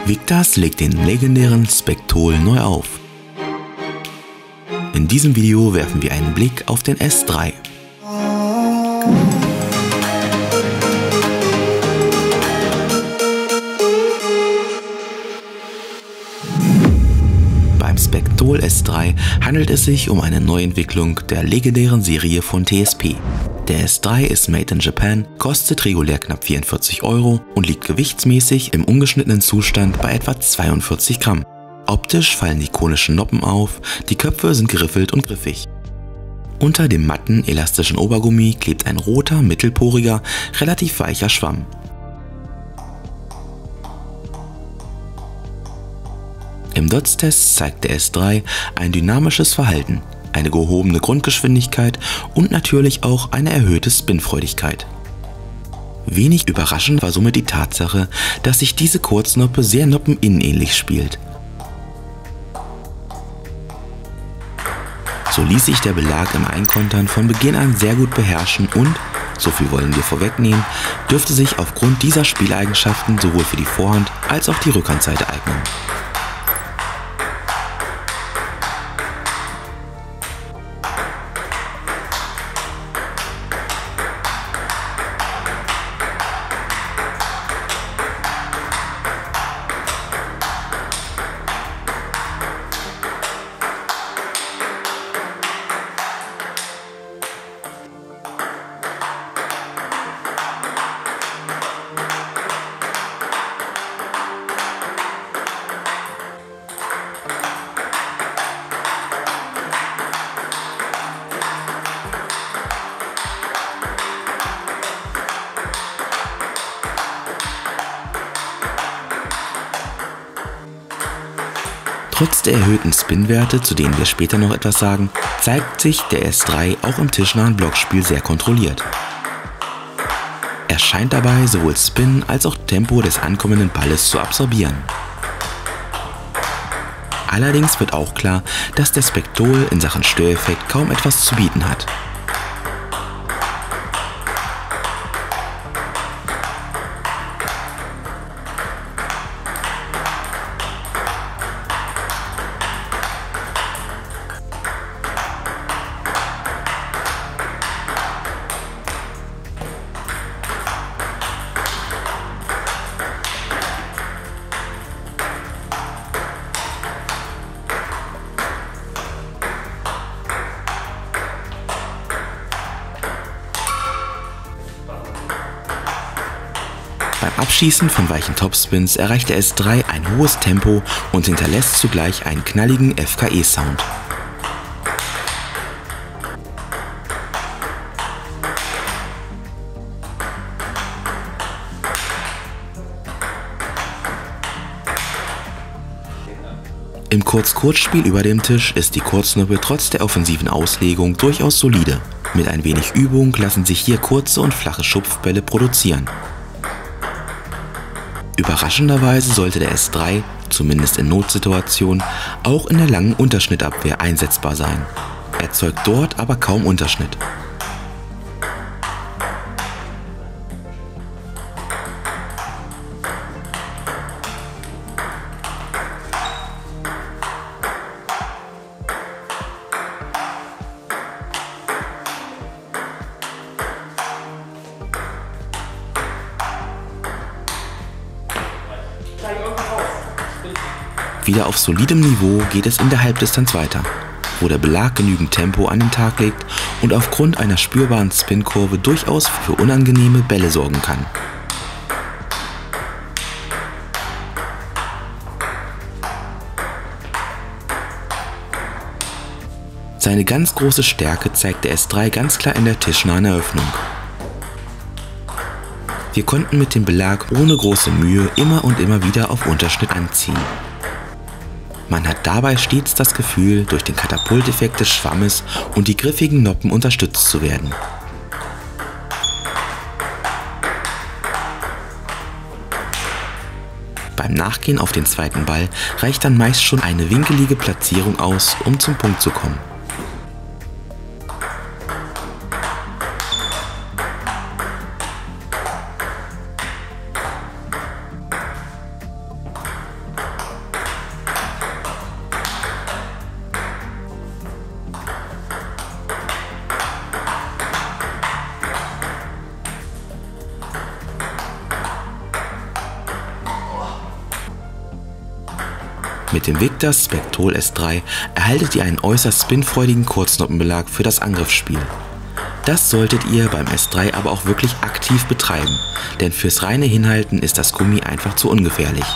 Victas legt den legendären Spectol neu auf. In diesem Video werfen wir einen Blick auf den S3. Beim Spectol S3 handelt es sich um eine Neuentwicklung der legendären Serie von TSP. Der S3 ist made in Japan, kostet regulär knapp 44 € und liegt gewichtsmäßig im ungeschnittenen Zustand bei etwa 42 Gramm. Optisch fallen die konischen Noppen auf, die Köpfe sind geriffelt und griffig. Unter dem matten, elastischen Obergummi klebt ein roter, mittelporiger, relativ weicher Schwamm. Im DOTS-Test zeigt der S3 ein dynamisches Verhalten, eine gehobene Grundgeschwindigkeit und natürlich auch eine erhöhte Spinfreudigkeit. Wenig überraschend war somit die Tatsache, dass sich diese Kurznoppe sehr noppeninnenähnlich spielt. So ließ sich der Belag im Einkontern von Beginn an sehr gut beherrschen und, so viel wollen wir vorwegnehmen, dürfte sich aufgrund dieser Spieleigenschaften sowohl für die Vorhand- als auch die Rückhandseite eignen. Trotz der erhöhten Spinwerte, zu denen wir später noch etwas sagen, zeigt sich der S3 auch im tischnahen Blockspiel sehr kontrolliert. Er scheint dabei sowohl Spin als auch Tempo des ankommenden Balles zu absorbieren. Allerdings wird auch klar, dass der Spectol in Sachen Störeffekt kaum etwas zu bieten hat. Beim Abschießen von weichen Topspins erreicht der S3 ein hohes Tempo und hinterlässt zugleich einen knalligen FKE-Sound. Im Kurz-Kurz-Spiel über dem Tisch ist die Kurznoppe trotz der offensiven Auslegung durchaus solide. Mit ein wenig Übung lassen sich hier kurze und flache Schupfbälle produzieren. Überraschenderweise sollte der S3, zumindest in Notsituationen, auch in der langen Unterschnittabwehr einsetzbar sein. Er erzeugt dort aber kaum Unterschnitt. Wieder auf solidem Niveau geht es in der Halbdistanz weiter, wo der Belag genügend Tempo an den Tag legt und aufgrund einer spürbaren Spinkurve durchaus für unangenehme Bälle sorgen kann. Seine ganz große Stärke zeigt der S3 ganz klar in der tischnahen Eröffnung. Wir konnten mit dem Belag ohne große Mühe immer und immer wieder auf Unterschnitt anziehen. Man hat dabei stets das Gefühl, durch den Katapulteffekt des Schwammes und die griffigen Noppen unterstützt zu werden. Beim Nachgehen auf den zweiten Ball reicht dann meist schon eine winkelige Platzierung aus, um zum Punkt zu kommen. Mit dem Victas Spectol S3 erhaltet ihr einen äußerst spinfreudigen Kurznoppenbelag für das Angriffsspiel. Das solltet ihr beim S3 aber auch wirklich aktiv betreiben, denn fürs reine Hinhalten ist das Gummi einfach zu ungefährlich.